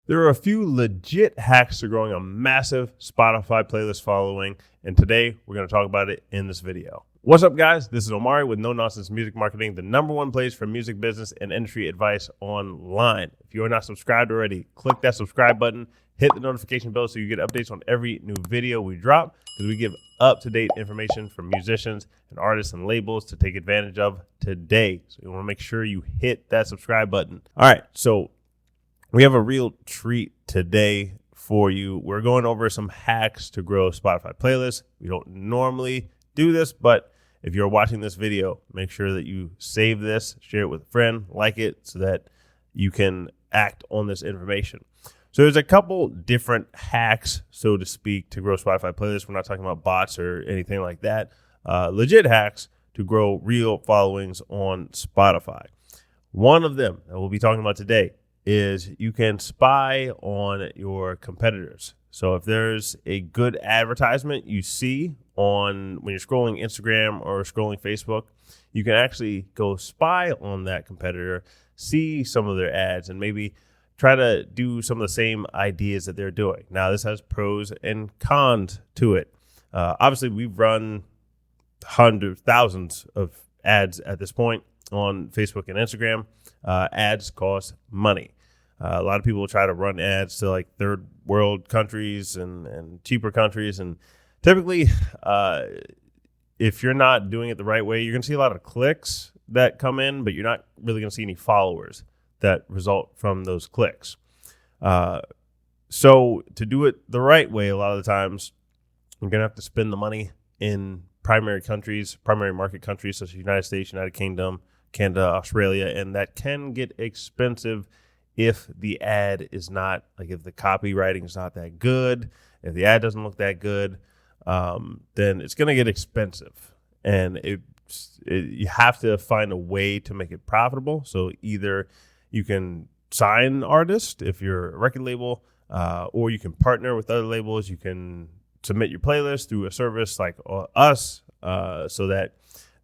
There are a few legit hacks to growing a massive Spotify playlist following, and today we're going to talk about it in this video. What's up, guys? This is Omari with No Nonsense Music Marketing, the #1 place for music business and industry advice online. If you are not subscribed already, click that subscribe button, hit the notification bell so you get updates on every new video we drop, because we give up-to-date information from musicians and artists and labels to take advantage of today. So you want to make sure you hit that subscribe button. All right, so we have a real treat today for you. We're going over some hacks to grow Spotify playlists. We don't normally do this, but if you're watching this video, make sure that you save this, share it with a friend, like it, so that you can act on this information. So there's a couple different hacks, so to speak, to grow Spotify playlists. We're not talking about bots or anything like that. Legit hacks to grow real followings on Spotify. One of them that we'll be talking about today is you can spy on your competitors. So if there's a good advertisement you see on when you're scrolling Instagram or scrolling Facebook, you can actually go spy on that competitor, see some of their ads, and maybe try to do some of the same ideas that they're doing. Now, this has pros and cons to it. Obviously, we've run hundreds, thousands of ads at this point on Facebook and Instagram. Ads cost money. A lot of people try to run ads to like third world countries and cheaper countries. And typically, if you're not doing it the right way, you're going to see a lot of clicks that come in, but you're not really going to see any followers that result from those clicks. So to do it the right way, a lot of the times, you're going to have to spend the money in primary market countries such as the United States, United Kingdom, Canada, Australia, and that can get expensive if the ad is not, like if the copywriting is not that good, if the ad doesn't look that good, then it's going to get expensive. And you have to find a way to make it profitable. So either you can sign an artist if you're a record label, or you can partner with other labels. You can submit your playlist through a service like us, so that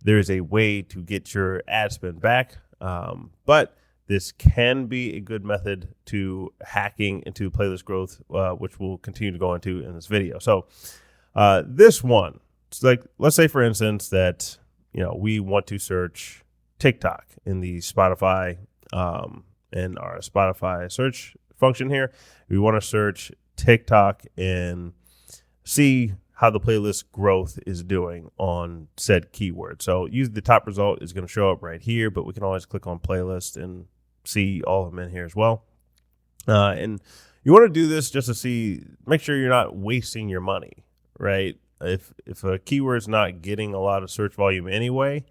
there is a way to get your ad spend back. But this can be a good method to hacking into playlist growth, which we'll continue to go into in this video. So this one, it's like, let's say, for instance, that we want to search TikTok in the Spotify, in our Spotify search function here. We want to search TikTok and see how the playlist growth is doing on said keyword. So the top result is going to show up right here, but we can always click on playlist and see all of them in here as well. And you want to do this just to make sure you're not wasting your money, right? If a keyword's not getting a lot of search volume anyway,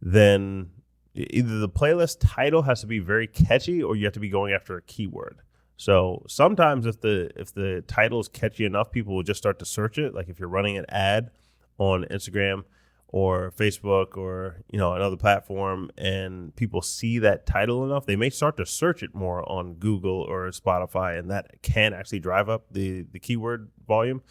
then either the playlist title has to be very catchy or you have to be going after a keyword. So sometimes if the title is catchy enough, people will just start to search it. Like if you're running an ad on Instagram or Facebook or another platform, and people see that title enough, they may start to search it more on Google or Spotify, and that can actually drive up the keyword volume.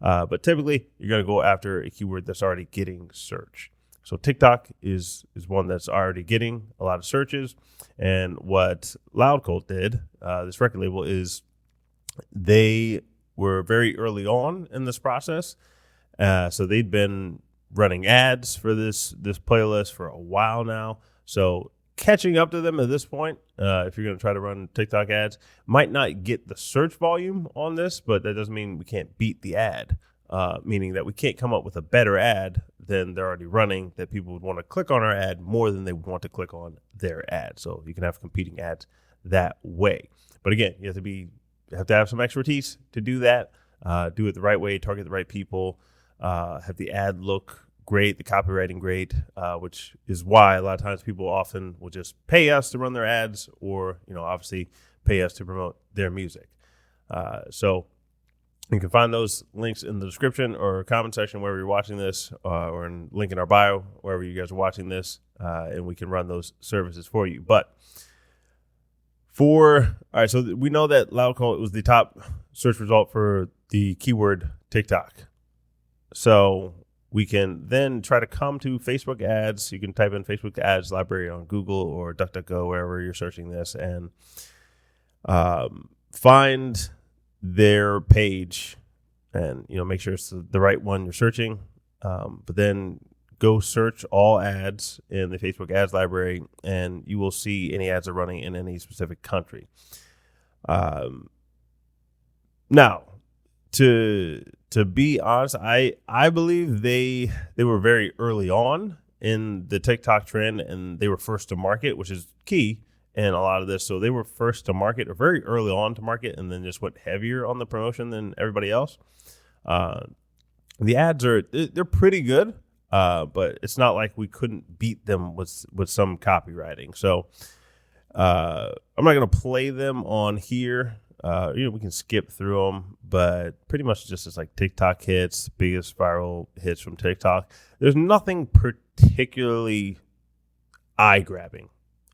But typically, you're going to go after a keyword that's already getting searched. So TikTok is one that's already getting a lot of searches. And what Loud Cult did, this record label, is they were very early on in this process. So they'd been running ads for this playlist for a while now. So catching up to them at this point, if you're going to try to run TikTok ads, might not get the search volume on this, but that doesn't mean we can't beat the ad, meaning that we can't come up with a better ad than they're already running, that people would want to click on our ad more than they would want to click on their ad. So you can have competing ads that way. But again, you have to have some expertise to do that, do it the right way, target the right people, have the ad look great, the copywriting great, which is why a lot of times people often will just pay us to run their ads, or obviously pay us to promote their music. So you can find those links in the description or comment section wherever you're watching this, or in link in our bio wherever you guys are watching this, and we can run those services for you. But all right, so we know that Loud Call was the top search result for the keyword TikTok. So we can then try to come to Facebook ads. You can type in Facebook ads library on Google or DuckDuckGo, wherever you're searching this, and find their page and, make sure it's the right one you're searching. But then go search all ads in the Facebook ads library, and you will see any ads are running in any specific country. Now, to be honest, I believe they were very early on in the TikTok trend, and they were first to market, which is key in a lot of this. So they were first to market, or very early on to market, and then just went heavier on the promotion than everybody else. The ads they're pretty good, but it's not like we couldn't beat them with some copywriting. So I'm not going to play them on here. We can skip through them, but pretty much just as like TikTok hits, biggest viral hits from TikTok. There's nothing particularly eye-grabbing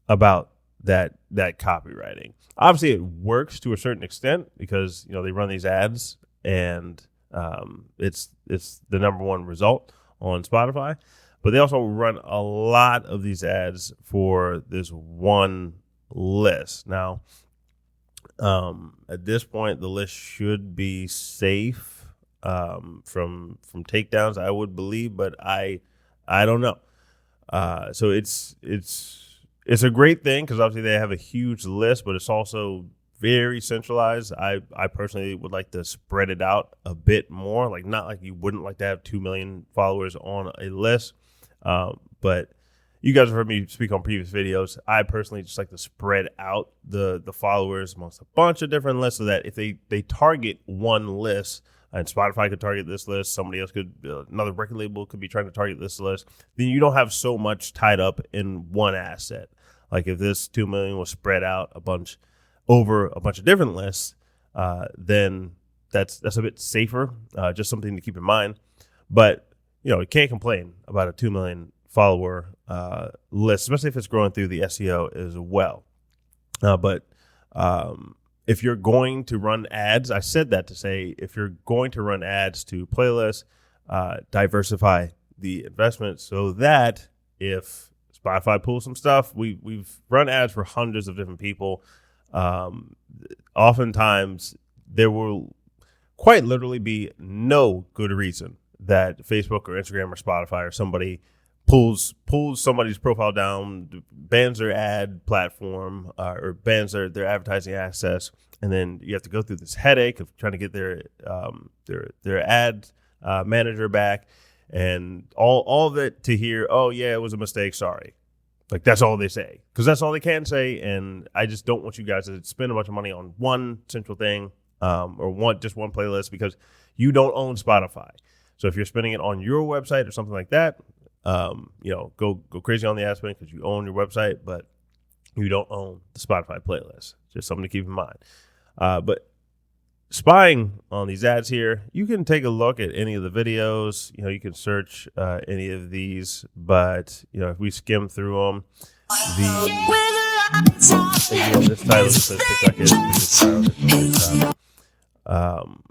about that copywriting. Obviously, it works to a certain extent because they run these ads, and it's the number one result on Spotify. But they also run a lot of these ads for this one list. Now, at this point, the list should be safe from takedowns, I would believe, but I don't know. So it's a great thing because obviously they have a huge list, but it's also very centralized. I personally would like to spread it out a bit more, like not like you wouldn't like to have 2 million followers on a list, but you guys have heard me speak on previous videos. I personally just like to spread out the followers amongst a bunch of different lists so that if they target one list, and Spotify could target this list, somebody else could, another record label could be trying to target this list, then you don't have so much tied up in one asset. Like if this 2 million was spread out over a bunch of different lists, then that's a bit safer, just something to keep in mind. But, you can't complain about a 2 million follower list, especially if it's growing through the SEO as well. But if you're going to run ads, I said that to say, if you're going to run ads to playlists, diversify the investment so that if Spotify pulls some stuff, we've run ads for hundreds of different people. Oftentimes there will quite literally be no good reason that Facebook or Instagram or Spotify or somebody pulls somebody's profile down, bans their ad platform, or bans their advertising access, and then you have to go through this headache of trying to get their ad manager back, and all of it to hear, oh yeah, it was a mistake, sorry. Like that's all they say, because that's all they can say, and I just don't want you guys to spend a bunch of money on one central thing, or just one playlist, because you don't own Spotify. So if you're spending it on your website or something like that, go crazy on the ad spend because you own your website, but you don't own the Spotify playlist. Just something to keep in mind. But spying on these ads here, you can take a look at any of the videos. You can search any of these, but if we skim through them, this title just says TikTok is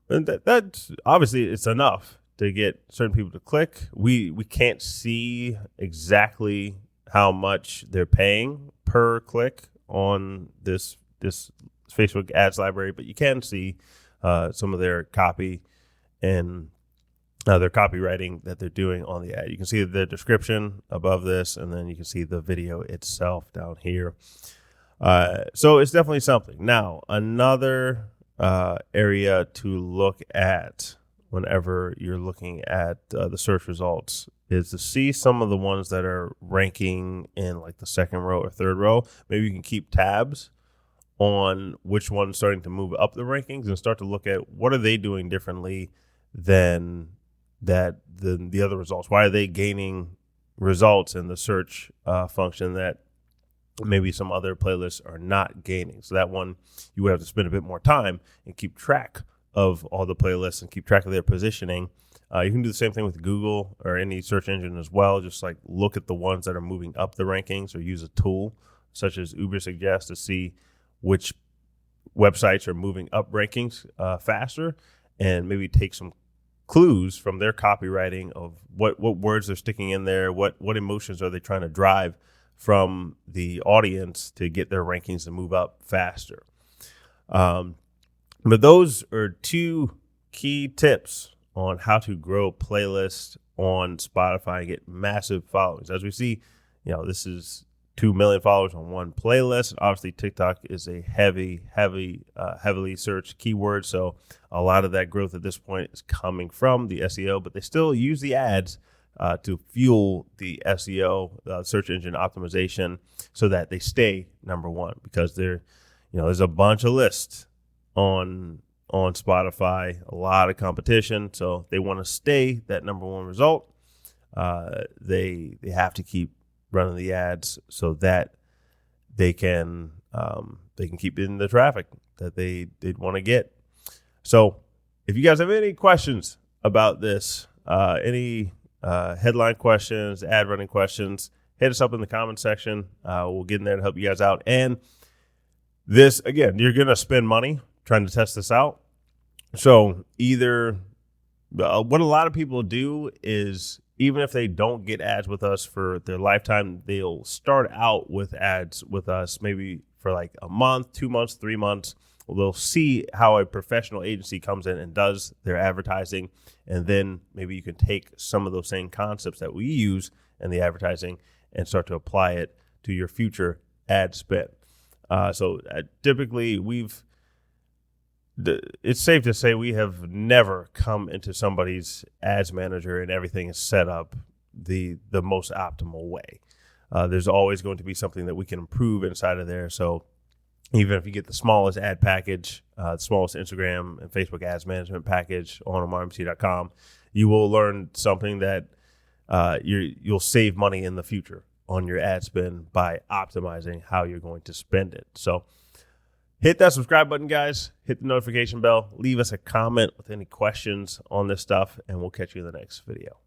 and that's obviously it's enough to get certain people to click. We can't see exactly how much they're paying per click on this Facebook ads library, but you can see some of their copy and their copywriting that they're doing on the ad. You can see the description above this, and then you can see the video itself down here. So it's definitely something. Now, another area to look at whenever you're looking at the search results is to see some of the ones that are ranking in like the second row or third row. Maybe you can keep tabs on which one's starting to move up the rankings and start to look at what are they doing differently than the other results. Why are they gaining results in the search function that maybe some other playlists are not gaining? So that one, you would have to spend a bit more time and keep track of all the playlists and keep track of their positioning. You can do the same thing with Google or any search engine as well. Just like look at the ones that are moving up the rankings, or use a tool such as Ubersuggest to see which websites are moving up rankings faster, and maybe take some clues from their copywriting of what words they're sticking in there, what emotions are they trying to drive from the audience to get their rankings to move up faster. But those are two key tips on how to grow playlists on Spotify and get massive followings. As we see, this is 2 million followers on one playlist. Obviously, TikTok is a heavily searched keyword. So a lot of that growth at this point is coming from the SEO, but they still use the ads to fuel the SEO, search engine optimization, so that they stay number one, because there's a bunch of lists on Spotify, a lot of competition. So they want to stay that number one result. They have to keep running the ads so that they can keep in the traffic that they'd want to get. So if you guys have any questions about this, any headline questions, ad running questions, hit us up in the comment section. We'll get in there to help you guys out. And this, again, you're going to spend money trying to test this out. So either what a lot of people do is, even if they don't get ads with us for their lifetime, they'll start out with ads with us maybe for like a month, 2 months, 3 months. They'll see how a professional agency comes in and does their advertising. And then maybe you can take some of those same concepts that we use in the advertising and start to apply it to your future ad spend. So typically it's safe to say we have never come into somebody's ads manager and everything is set up the most optimal way. There's always going to be something that we can improve inside of there. So even if you get the smallest ad package, the smallest Instagram and Facebook ads management package on omarimc.com, you will learn something that you'll save money in the future on your ad spend by optimizing how you're going to spend it. So hit that subscribe button, guys. Hit the notification bell. Leave us a comment with any questions on this stuff, and we'll catch you in the next video.